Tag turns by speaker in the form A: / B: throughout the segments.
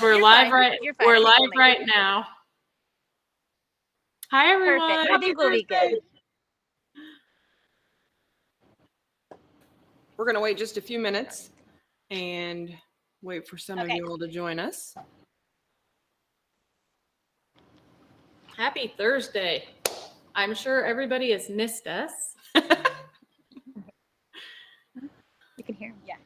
A: We're live right now. Hi everyone.
B: Perfect. I think we'll be good.
C: We're going to wait just a few minutes and wait for some of you all to join us.
A: Happy Thursday. I'm sure everybody has missed us.
B: You can hear me. Yeah.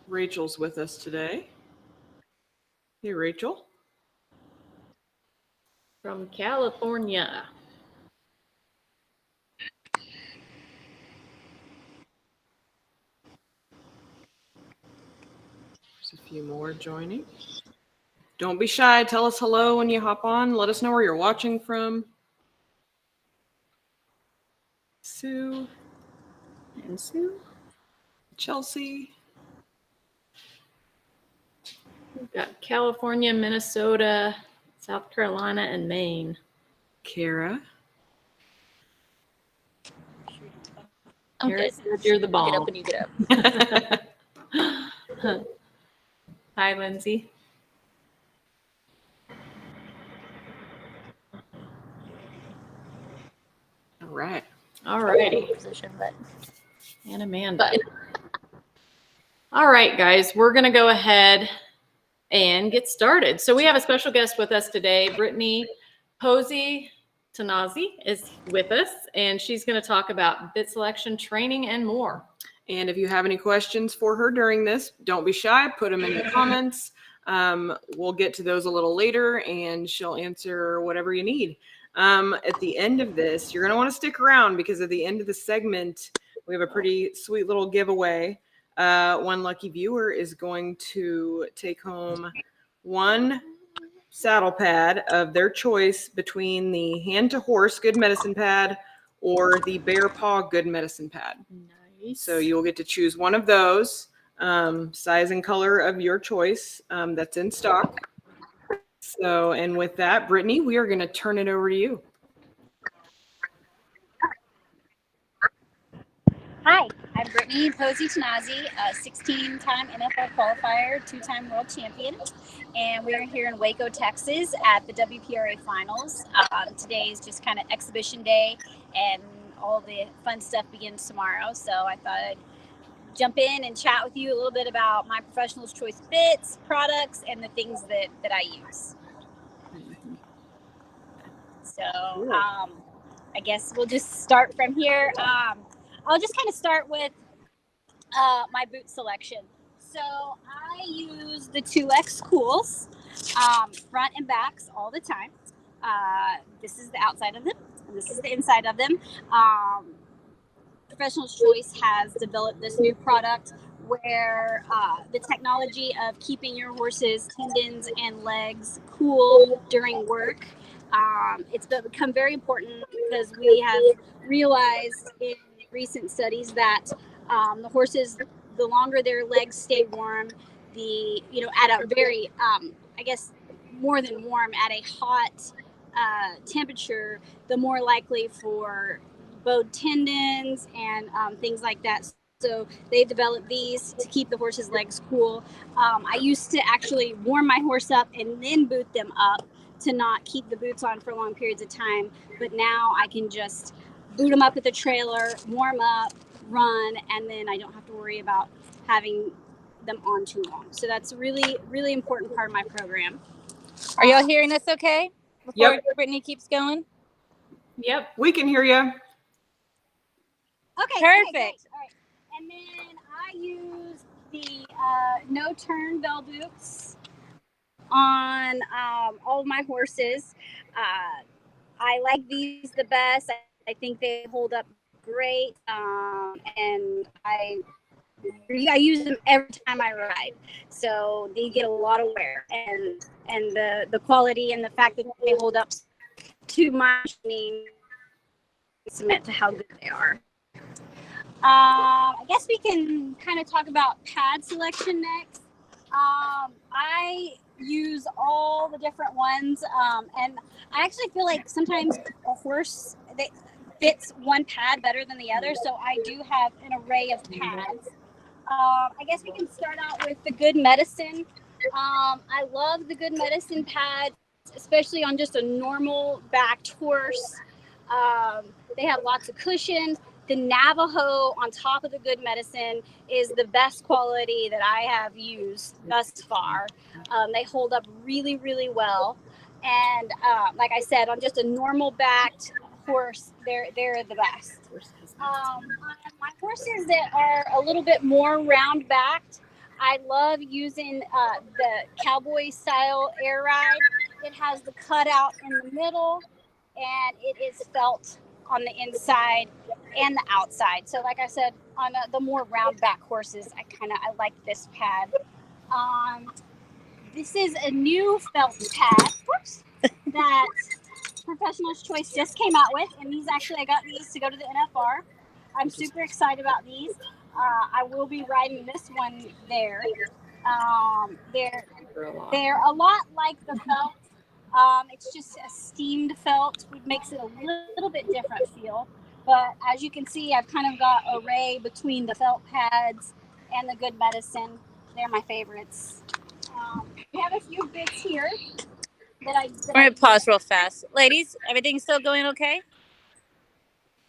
C: Rachel's with us today. Hey, Rachel.
A: From California.
C: There's a few more joining. Don't be shy. Tell us hello when you hop on. Let us know where you're watching from. Sue. And Sue. Chelsea.
A: We've got California, Minnesota, South Carolina, and Maine.
C: Kara.
A: Kara said you're the bomb.
B: Get up when you get up.
A: Hi, Lindsay.
C: All right.
A: All righty.
B: Position, but
A: And Amanda. All right, guys, we're going to go ahead and get started. So we have a special guest with us today. Brittany Pozzi-Tonozzi is with us, and she's going to talk about bit selection, training, and more.
C: And if you have any questions for her during this, don't be shy. Put them in the comments. We'll get to those a little later, and she'll answer whatever you need. At the end of this, you're going to want to stick around because at the end of the segment, we have a pretty sweet little giveaway. One lucky viewer is going to take home one saddle pad of their choice between the Hand to Horse Good Medicine Pad or the Bear Paw Good Medicine Pad.
A: Nice.
C: So you'll get to choose one of those, size and color of your choice, that's in stock. So, and with that, Brittany, we are going to turn it over to you.
B: Hi, I'm Brittany Pozzi-Tonozzi, a 16-time NFL qualifier, 2-time world champion, and we're here in Waco, Texas at the WPRA Finals. Today is just kind of exhibition day, and all the fun stuff begins tomorrow, so I thought I'd jump in and chat with you a little bit about my professional's choice bits, products, and the things that I use. So I guess we'll just start from here. I'll just kind of start with my boot selection. So I use the 2X Cools, front and backs all the time. This is the outside of them, and this is the inside of them. Professional's Choice has developed this new product where the technology of keeping your horse's tendons and legs cool during work, it's become very important because we have realized in recent studies that the horses, the longer their legs stay warm, at a very, more than warm, at a hot temperature, the more likely for bowed tendons and things like that. So they developed these to keep the horse's legs cool. I used to actually warm my horse up and then boot them up to not keep the boots on for long periods of time. But now I can just boot them up at the trailer, warm up, run, and then I don't have to worry about having them on too long. So that's a really, really important part of my program.
D: Are y'all hearing us okay? Before
C: Yep.
D: Brittany keeps going?
A: Yep.
C: We can hear you.
B: Okay.
D: Perfect.
B: Okay, all right. And then I use the no turn bell boots on all of my horses. I like these the best. I think they hold up great, and I use them every time I ride. So they get a lot of wear, and the quality and the fact that they hold up to my machine submit to how good they are. I guess we can kind of talk about pad selection next. I use all the different ones, and I actually feel like sometimes a horse, fits one pad better than the other. So I do have an array of pads. I guess we can start out with the Good Medicine. I love the Good Medicine pads, especially on just a normal backed horse. They have lots of cushions. The Navajo on top of the Good Medicine is the best quality that I have used thus far. They hold up really, really well. And like I said, on just a normal backed horse, they're the best. My horses that are a little bit more round backed, I love using the cowboy style air ride. It has the cutout in the middle, and it is felt on the inside and the outside. So like I said, on the more round back horses, I like this pad. This is a new felt pad that Professional's Choice just came out with, and I got these to go to the NFR. I'm super excited about these. I will be riding this one there. They're a lot like the felt. It's just a steamed felt, which makes it a little bit different feel. But as you can see, I've kind of got array between the felt pads and the Good Medicine. They're my favorites. We have a few bits here
D: I'm going to pause real fast. Ladies, everything's still going okay?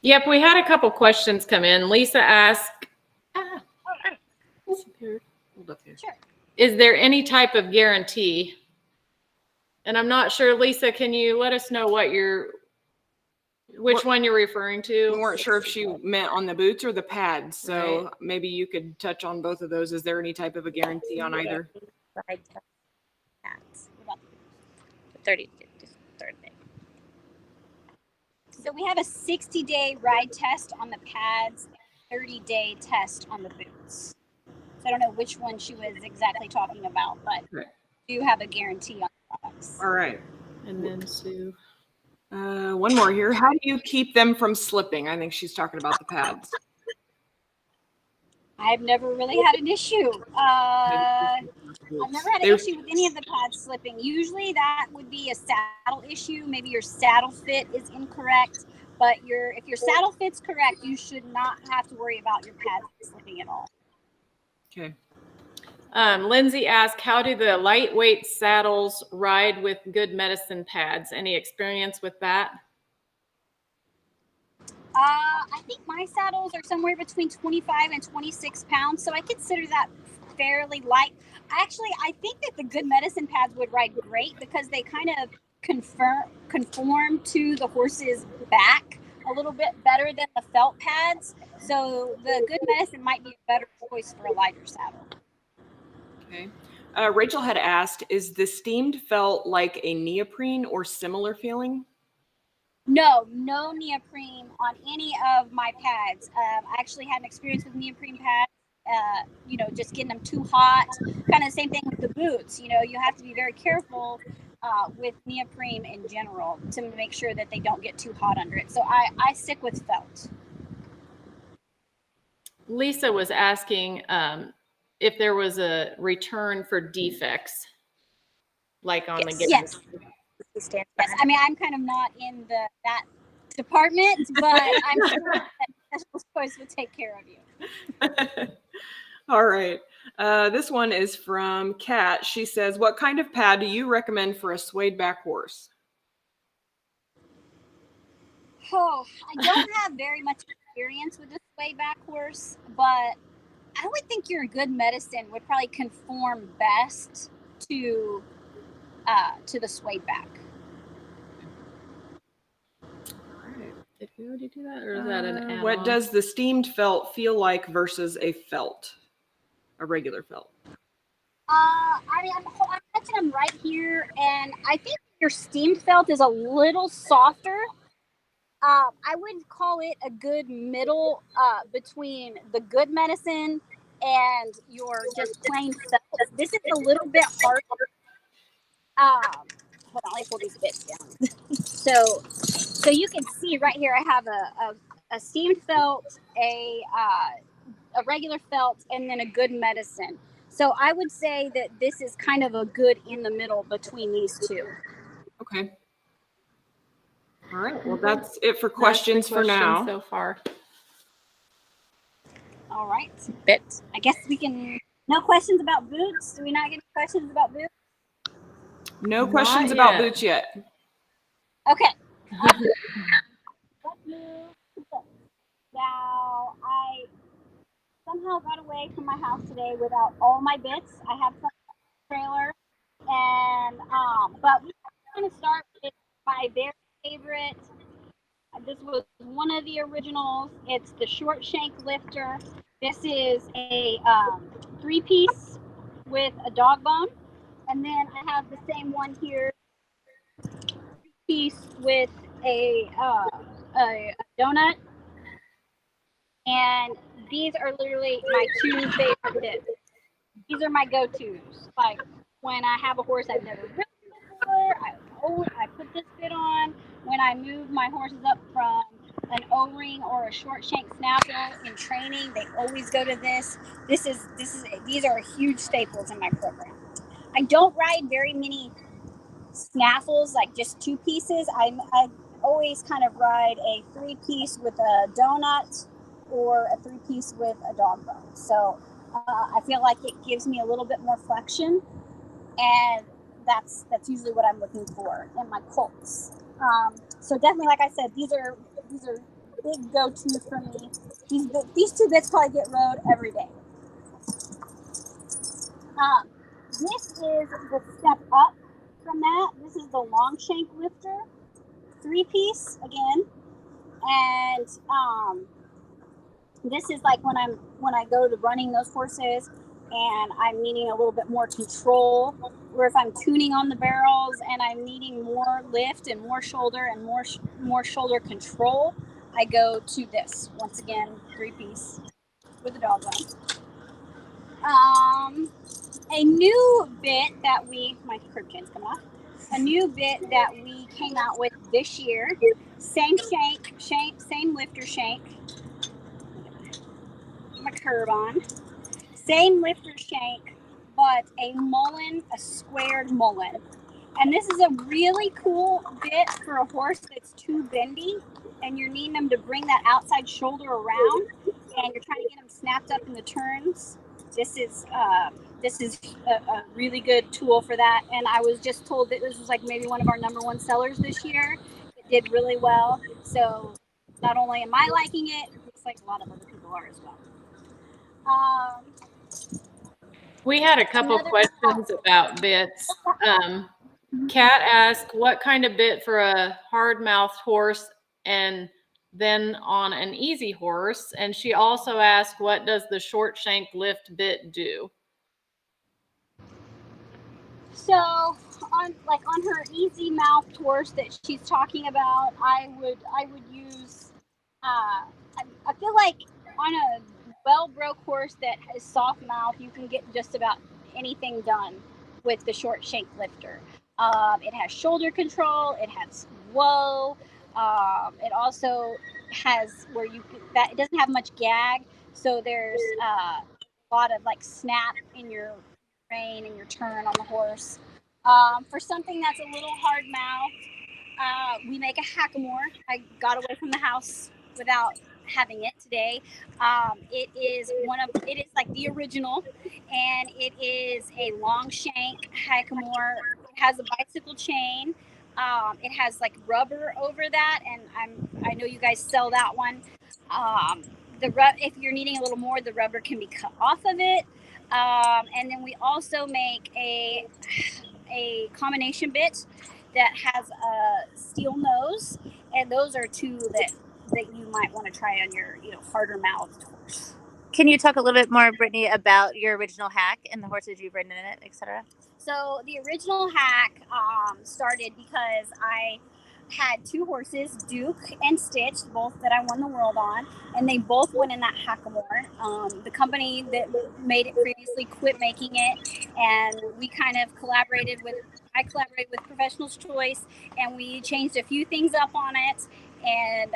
A: Yep, we had a couple questions come in. Lisa asked,
B: Sure.
A: is there any type of guarantee? And I'm not sure, Lisa, can you let us know which one you're referring to?
C: We weren't sure if she meant on the boots or the pads, so maybe you could touch on both of those. Is there any type of a guarantee on either?
D: 30 day.
B: So we have a 60-day ride test on the pads, 30-day test on the boots. So I don't know which one she was exactly talking about, but we do have a guarantee on the products.
C: All right.
A: And then Sue.
C: One more here. How do you keep them from slipping? I think she's talking about the pads.
B: I've never really had an issue. I've never had an issue with any of the pads slipping. Usually that would be a saddle issue. Maybe your saddle fit is incorrect, but if your saddle fit's correct, you should not have to worry about your pads slipping at all.
C: Okay.
A: Lindsay asked, how do the lightweight saddles ride with Good Medicine pads? Any experience with that?
B: I think my saddles are somewhere between 25 and 26 pounds, so I consider that fairly light. Actually, I think that the Good Medicine pads would ride great because they kind of conform to the horse's back a little bit better than the felt pads. So the Good Medicine might be a better choice for a lighter saddle.
C: Okay. Rachel had asked, is the steamed felt like a neoprene or similar feeling?
B: No neoprene on any of my pads. I actually had an experience with neoprene pads, just getting them too hot. Kind of the same thing with the boots. You have to be very careful with neoprene in general to make sure that they don't get too hot under it. So I stick with felt.
A: Lisa was asking if there was a return for defects, like on the gift.
B: Yes. I mean, I'm kind of not in that department, but I'm sure that National Choice would take care of you.
C: All right. This one is from Kat. She says, what kind of pad do you recommend for a swayed back horse?
B: Oh, I don't have very much experience with the sway back horse, but I would think your Good Medicine would probably conform best to the swayed back.
A: Did we already do that, or is that an add-on?
C: What does the steamed felt feel like versus a regular felt?
B: I mean, I'm touching them right here, and I think your steamed felt is a little softer. I would call it a good middle between the Good Medicine and your just plain felt. This is a little bit harder. Hold on, let me pull these bits down. So you can see right here, I have a steamed felt, a regular felt, and then a Good Medicine. So I would say that this is kind of a good in the middle between these two.
C: Okay. All right. Well, that's it for
A: That's the
C: questions for now.
A: so far.
B: All right.
D: Bit.
B: I guess we can. No questions about boots. Do we not get questions about boots?
C: No
A: Not
C: questions about
A: yet.
C: boots yet.
B: Okay. Let's move to this. Now, I somehow got away from my house today without all my bits. I have some trailer, and but we're going to start with my very favorite. This was one of the originals. It's the short shank lifter. This is a 3-piece with a dog bone, and then I have the same one here, 3-piece with a donut. And these are literally my 2 favorite bits. These are my go-tos. Like when I have a horse I've never ridden before, I put this bit on. When I move my horses up from an O-ring or a short shank snaffle in training, they always go to this. These are huge staples in my program. I don't ride very many snaffles, like just 2 pieces. I always kind of ride a 3-piece with a donut or a 3-piece with a dog bone. So I feel like it gives me a little bit more flexion, and that's usually what I'm looking for in my colts. So definitely, like I said, these are big go-tos for me. These 2 bits probably get rode every day. This is the step up from that. This is the long shank lifter, 3-piece again, and this is like when I go to running those horses and I'm needing a little bit more control, or if I'm tuning on the barrels and I'm needing more lift and more shoulder and more shoulder control, I go to this. Once again, 3-piece with a dog bone. A new bit that my crib chain's coming off. A new bit that we came out with this year. Same shank, same lifter shank. My curb on. Same lifter shank, but a squared mullen. And this is a really cool bit for a horse that's too bendy, and you're needing them to bring that outside shoulder around, and you're trying to get them snapped up in the turns. This is a really good tool for that. And I was just told that this was like maybe one of our #1 sellers this year. It did really well. So not only am I liking it, it looks like a lot of other people are as well.
A: We had a couple questions about bits. Kat asked, what kind of bit for a hard-mouthed horse and then on an easy horse? And she also asked, what does the short shank lift bit do?
B: So on her easy mouthed horse that she's talking about, I would use I feel like on a well-broke horse that has soft mouth, you can get just about anything done with the short shank lifter. It has shoulder control. It has whoa. It also has where it doesn't have much gag, so there's a lot of like snap in your rein and your turn on the horse. For something that's a little hard mouth, we make a hackamore. I got away from the house without having it today. It is like the original, and it is a long shank hackamore. It has a bicycle chain. It has like rubber over that, and I know you guys sell that one. If you're needing a little more, the rubber can be cut off of it. And then we also make a combination bit that has a steel nose, and those are 2 that you might want to try on your harder mouthed horse.
D: Can you talk a little bit more, Brittany, about your original hack and the horses you've ridden in it, etc.?
B: So the original hack started because I had 2 horses, Duke and Stitch, both that I won the world on, and they both went in that hackamore. The company that made it previously quit making it, and we kind of I collaborated with Professional's Choice, and we changed a few things up on it, and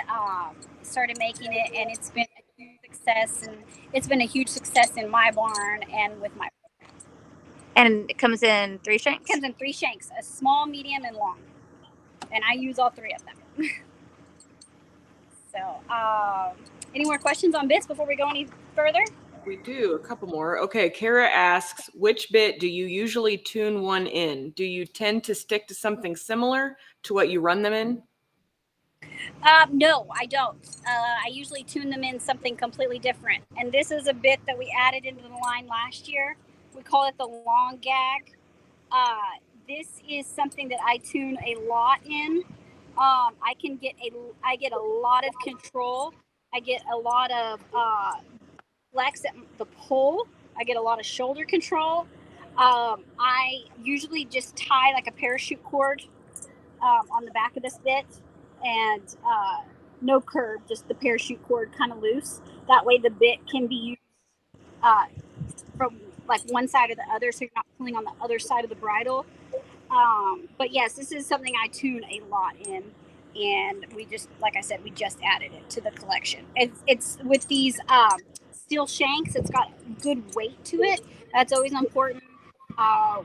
B: started making it, and it's been a huge success, and it's been a huge success in my barn and with my.
D: And it comes in 3 shanks?
B: It comes in 3 shanks, a small, medium, and long. And I use all 3 of them. So, any more questions on bits before we go any further?
C: We do, a couple more. Okay, Kara asks, which bit do you usually tune one in? Do you tend to stick to something similar to what you run them in?
B: No, I don't. I usually tune them in something completely different. And this is a bit that we added into the line last year. We call it the long gag. This is something that I tune a lot in. I get a lot of control. I get a lot of flex at the pole. I get a lot of shoulder control. I usually just tie like a parachute cord on the back of this bit, and no curve, just the parachute cord kind of loose. That way the bit can be used from like one side or the other, so you're not pulling on the other side of the bridle. But yes, this is something I tune a lot in, and we just, like I said, we just added it to the collection. It's with these steel shanks. It's got good weight to it. That's always important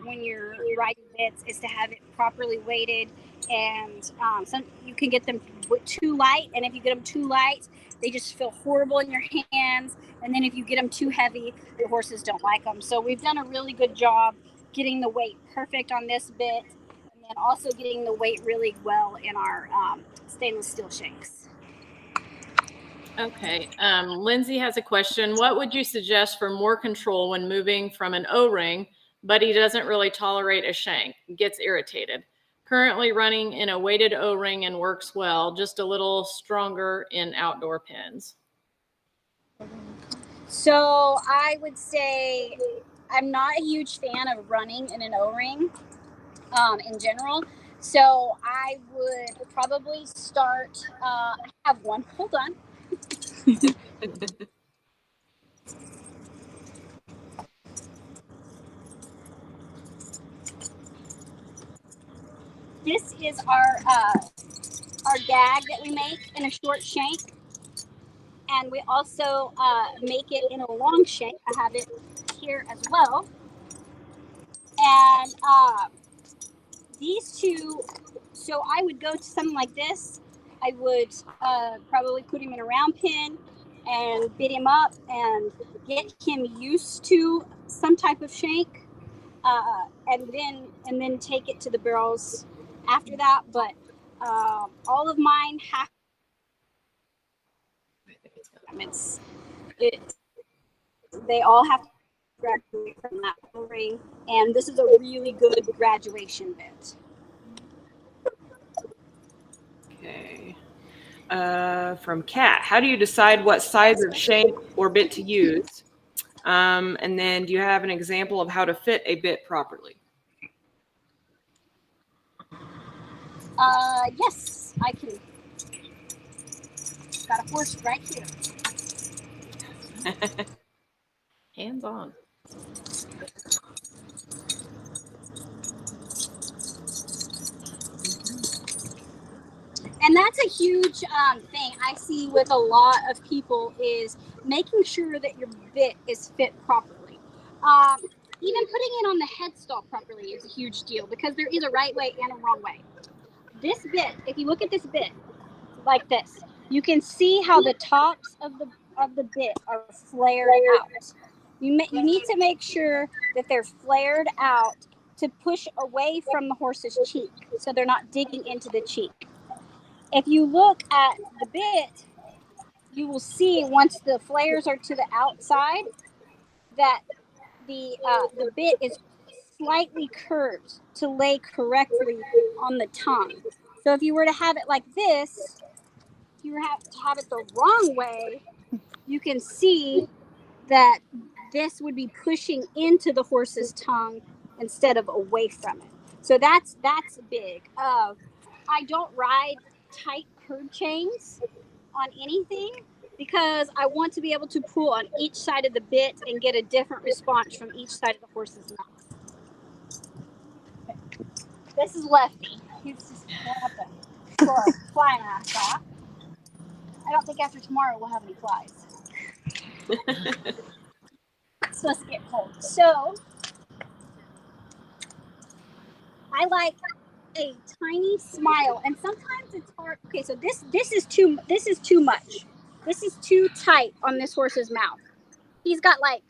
B: when you're riding bits, is to have it properly weighted. And some you can get them too light, and if you get them too light, they just feel horrible in your hands. And then if you get them too heavy, the horses don't like them. So we've done a really good job getting the weight perfect on this bit, and then also getting the weight really well in our stainless steel shanks.
A: Okay. Lindsay has a question. What would you suggest for more control when moving from an O-ring, but he doesn't really tolerate a shank, gets irritated? Currently running in a weighted O-ring and works well, just a little stronger in outdoor pins.
B: So I would say I'm not a huge fan of running in an O-ring in general. So I would probably start, I have one, hold on. This is our gag that we make in a short shank. And we also make it in a long shank. I have it here as well. And these two, so I would go to something like this. I would probably put him in a round pin and bit him up and get him used to some type of shank, and then take it to the barrels after that. But all of mine have. They all have to graduate from that ring, and this is a really good graduation bit.
C: Okay. From Kat, how do you decide what size of shank or bit to use? And then do you have an example of how to fit a bit properly?
B: Yes, I can. Got a horse right here.
A: Hands on.
B: And that's a huge thing I see with a lot of people, is making sure that your bit is fit properly. Even putting it on the headstock properly is a huge deal, because there is a right way and a wrong way. This bit, if you look at this bit like this, you can see how the tops of the bit are flared out. You need to make sure that they're flared out to push away from the horse's cheek, so they're not digging into the cheek. If you look at the bit, you will see, once the flares are to the outside, that the bit is slightly curved to lay correctly on the tongue. So if you were to have it like this, if you were to have it the wrong way, you can see that this would be pushing into the horse's tongue instead of away from it. So that's big. I don't ride tight curb chains on anything, because I want to be able to pull on each side of the bit and get a different response from each side of the horse's mouth. Okay. This is Lefty. He's just going up a fly mask off. I don't think after tomorrow we'll have any flies. It's supposed to get cold. So I like a tiny smile, and sometimes it's hard. Okay, so this is too much. This is too tight on this horse's mouth. He's got like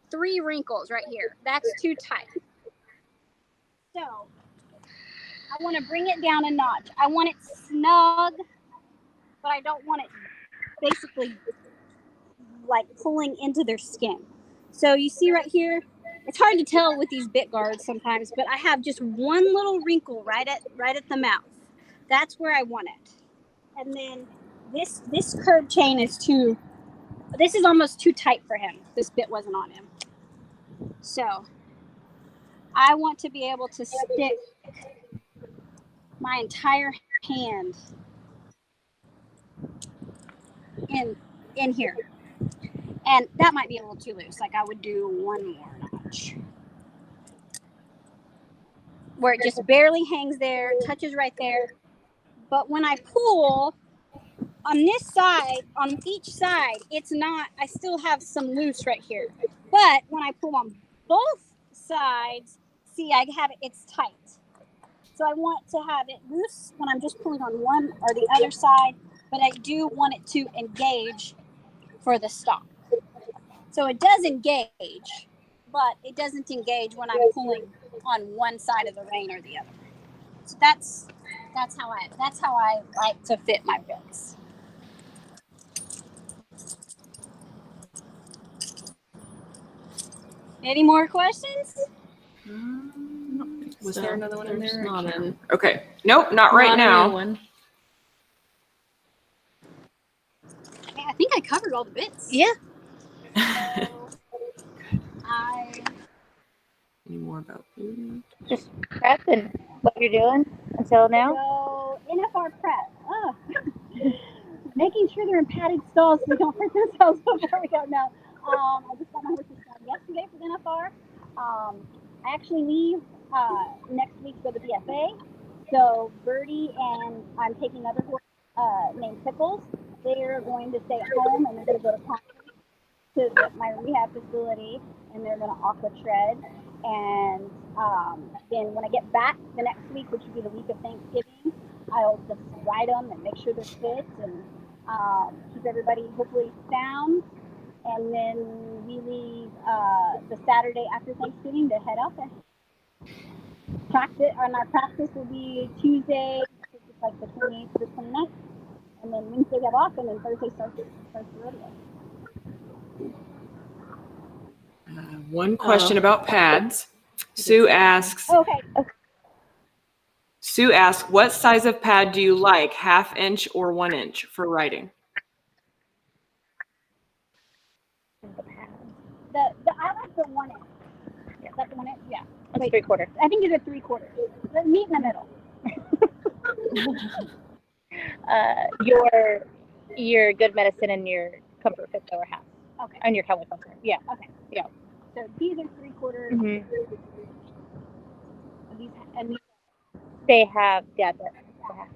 B: 3 wrinkles right here. That's too tight. So I want to bring it down a notch. I want it snug, but I don't want it basically like pulling into their skin. So you see right here, it's hard to tell with these bit guards sometimes, but I have just one little wrinkle right at the mouth. That's where I want it. And then this curb chain is this is almost too tight for him. This bit wasn't on him. So I want to be able to stick my entire hand in here. And that might be a little too loose. Like I would do one more notch. Where it just barely hangs there, touches right there. But when I pull on this side, on each side, it's not, I still have some loose right here. But when I pull on both sides, see, I have it, it's tight. So I want to have it loose when I'm just pulling on one or the other side, but I do want it to engage for the stop. So it does engage, but it doesn't engage when I'm pulling on one side of the rein or the other. So that's how I like to fit my bits. Any more questions?
C: Was there another one in
A: There's
C: there?
A: not an-
C: Okay. Nope, not right
A: not a
C: now.
A: new one.
B: I think I covered all the bits.
D: Yeah.
C: Any more about food?
D: Just prep and what you're doing until now.
B: So NFR prep. Oh. Making sure they're in padded stalls so they don't hurt themselves before we go. No. I just got my horses done yesterday for the NFR. I actually leave next week to go to the BFA. So Birdie and I'm taking another horse named Pickles. They're going to stay at home and they're going to go to my rehab facility and they're going to aqua tread. And then when I get back the next week, which would be the week of Thanksgiving, I'll just ride them and make sure they're fit and keep everybody hopefully sound. And then we leave the Saturday after Thanksgiving to head up and practice. And our practice will be Tuesday, like the 28th to the 29th. And then Wednesday we have off, and then Thursday starts the rodeo.
C: One question about pads. Sue asks,
B: Okay.
C: what size of pad do you like, 1/2 inch or 1 inch for riding?
B: I like the 1 inch.
D: Yeah.
B: Is that the 1 inch? Yeah.
D: That's 3/4.
B: I think it's a 3/4. Meet in the middle.
D: Your good medicine and your comfort fit though are 1/2.
B: Okay.
D: And your Cali comfort. Yeah.
B: Okay.
D: Yeah.
B: So these are 3/4.
D: Mm-hmm.
B: And
D: They have, yeah.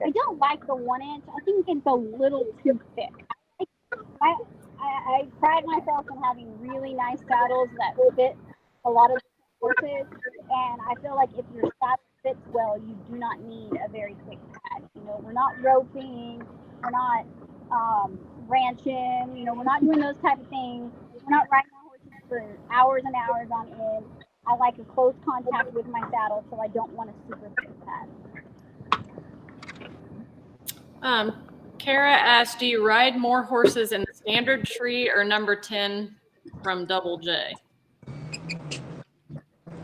B: I don't like the 1 inch. I think it's a little too thick. I pride myself in having really nice saddles that fit a lot of horses, and I feel like if your saddle fits well, you do not need a very thick pad. You know, we're not roping, we're not ranching, you know, we're not doing those type of things. We're not riding our horses for hours and hours on end. I like a close contact with my saddle, so I don't want a super thick pad.
A: Kara asked, do you ride more horses in the standard tree or number 10 from Double J?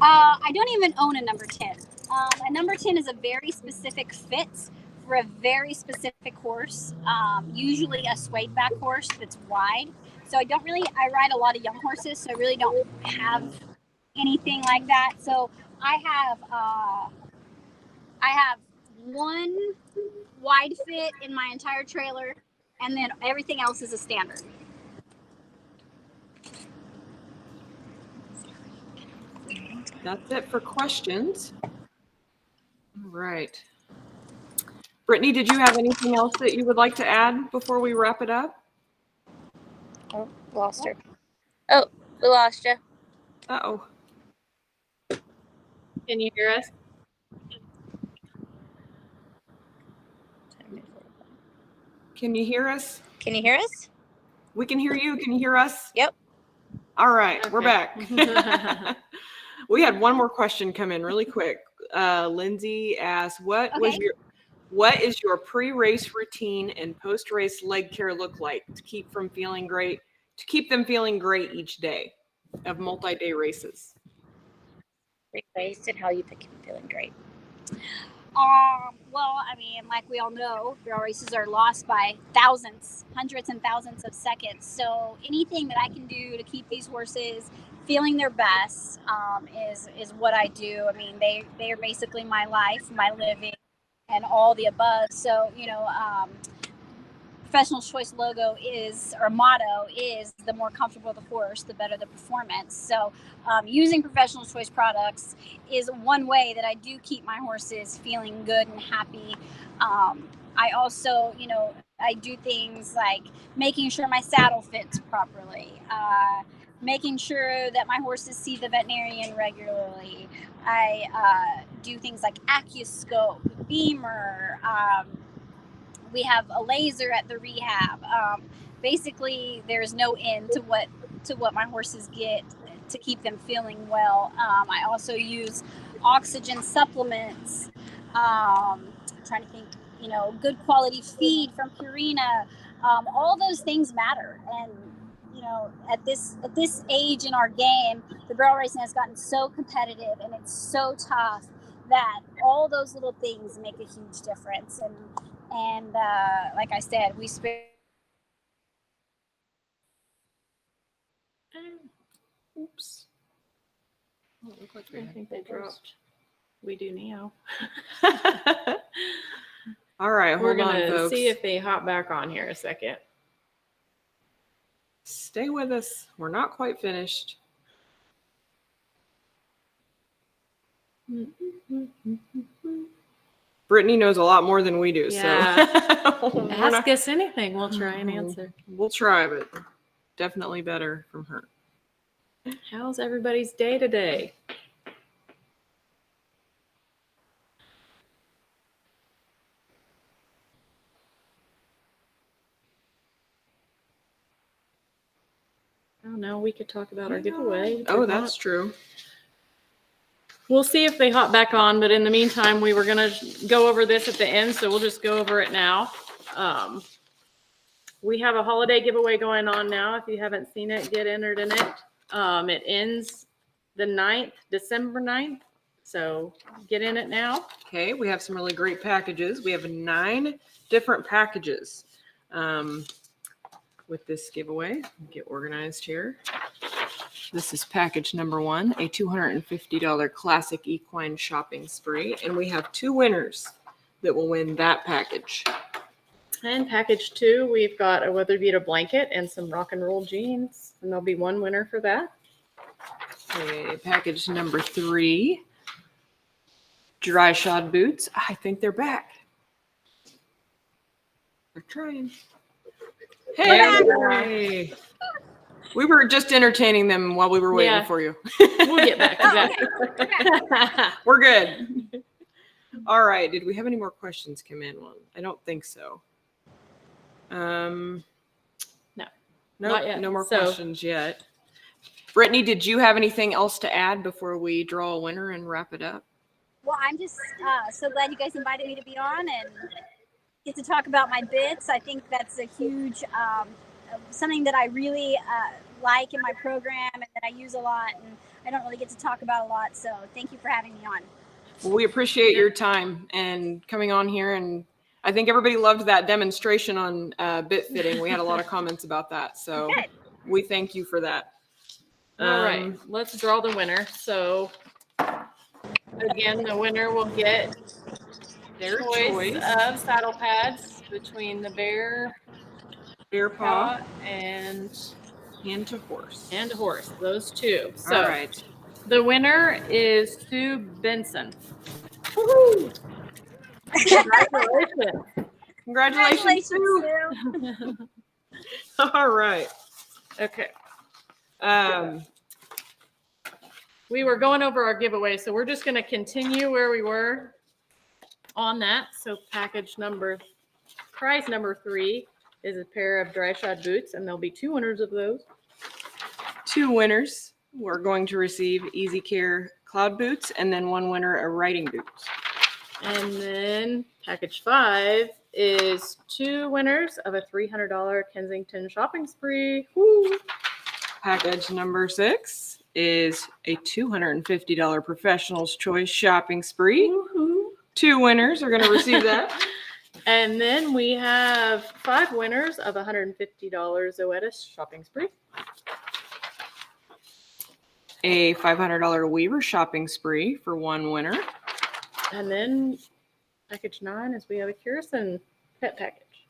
B: I don't even own a number 10. A number 10 is a very specific fit for a very specific horse, usually a suede back horse that's wide. So I ride a lot of young horses, so I really don't have anything like that. So I have one wide fit in my entire trailer, and then everything else is a standard.
C: That's it for questions. All right. Brittany, did you have anything else that you would like to add before we wrap it up?
D: Oh, lost her. Oh, we lost you.
C: Uh-oh.
A: Can you hear us?
C: Can you hear us?
D: Can you hear us?
C: We can hear you. Can you hear us?
D: Yep.
C: All right, we're
A: Okay.
C: back. We had one more question come in really quick. Lindsay asked, what is your pre-race routine and post-race leg care look like to keep them feeling great each day of multi-day races?
D: Great ways and how you pick him feeling great.
B: Well, I mean, like we all know, barrel races are lost by thousands, hundreds and thousands of seconds. So anything that I can do to keep these horses feeling their best is what I do. I mean, they are basically my life, my living, and all the above. So, Professional Choice logo is, or motto is, the more comfortable the horse, the better the performance. So using Professional Choice products is one way that I do keep my horses feeling good and happy. I also, I do things like making sure my saddle fits properly, making sure that my horses see the veterinarian regularly. I do things like AccuScope, Beamer, we have a laser at the rehab. Basically, there's no end to what my horses get to keep them feeling well. I also use oxygen supplements. I'm trying to think, good quality feed from Purina. All those things matter, and at this age in our game, the barrel racing has gotten so competitive and it's so tough that all those little things make a huge difference. And like I said, we spend.
C: Oops. Oh, it looked like
A: I think they dropped. We do now.
C: All right,
A: We're
C: hold on,
A: gonna
C: folks.
A: see if they hop back on here a second.
C: Stay with us. We're not quite finished. Brittany knows a lot more than we do,
A: Yeah.
C: so
A: Ask us anything. We'll try and answer.
C: We'll try, but definitely better from her.
A: How's everybody's day today? I don't know. We could talk about our giveaway.
C: Oh, that's true.
A: We'll see if they hop back on, but in the meantime, we were going to go over this at the end, so we'll just go over it now. We have a holiday giveaway going on now. If you haven't seen it, get entered in it. It ends the 9th, December 9th, so get in it now.
C: Okay, we have some really great packages. We have 9 different packages with this giveaway. Get organized here. This is package number 1, a $250 classic equine shopping spree. And we have 2 winners that will win that package.
A: And package 2, we've got a Weather Vita blanket and some rock and roll jeans. And there'll be 1 winner for that.
C: Okay, package number 3, dry shod boots. I think they're back. They're trying. Hey! We were just entertaining them while we were waiting for you.
A: We'll get back to that.
C: We're good. All right. Did we have any more questions come in? Well, I don't think so.
A: No.
C: Nope,
A: Not yet.
C: no more questions yet. Brittany, did you have anything else to add before we draw a winner and wrap it up?
B: Well, I'm just so glad you guys invited me to be on and get to talk about my bits. I think that's a huge something that I really like in my program and that I use a lot, and I don't really get to talk about a lot. So thank you for having me on.
C: Well, we appreciate your time and coming on here, and I think everybody loved that demonstration on bit fitting. We had a lot of comments about that, so
B: Good.
C: we thank you for that.
A: All right, let's draw the winner. So again, the winner will get
C: Their
A: choice of saddle pads between the bear
C: paw
A: and
C: hand to horse.
A: Those 2. So
C: all right.
A: The winner is Sue Benson. Woo-hoo!
C: Congratulations, Sue.
B: Sue.
C: All right.
A: Okay. We were going over our giveaway, so we're just going to continue where we were on that. So prize number 3 is a pair of dry shod boots, and there'll be 2 winners of those.
C: 2 winners. We're going to receive Easy Care cloud boots, and then 1 winner a riding boots.
A: And then package 5 is 2 winners of a $300 Kensington shopping spree. Woo.
C: Package number 6 is a $250 Professional's Choice shopping spree.
A: Woo-hoo.
C: 2 winners are going to receive that.
A: And then we have 5 winners of a $150 Zoetis shopping spree.
C: A $500 Weaver shopping spree for 1 winner.
A: And then package 9 is we have a Kirsten pet package.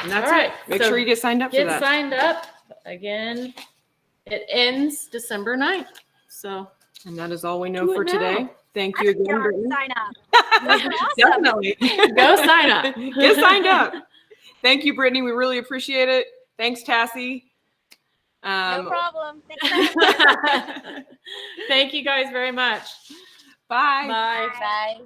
C: And that's
A: All right,
C: it. Make
A: so
C: sure you get signed up for
A: Get
C: that.
A: signed up. Again, it ends December 9th. So
C: And that is all we know
A: Do it
C: for today.
A: now.
C: Thank you again, Brittany.
B: Sign up.
C: Definitely.
A: go sign up.
C: Get signed up. Thank you, Brittany. We really appreciate it. Thanks, Tassie.
D: No problem. Thanks for having me.
A: Thank you guys very much.
C: Bye.
A: Bye.
D: Bye.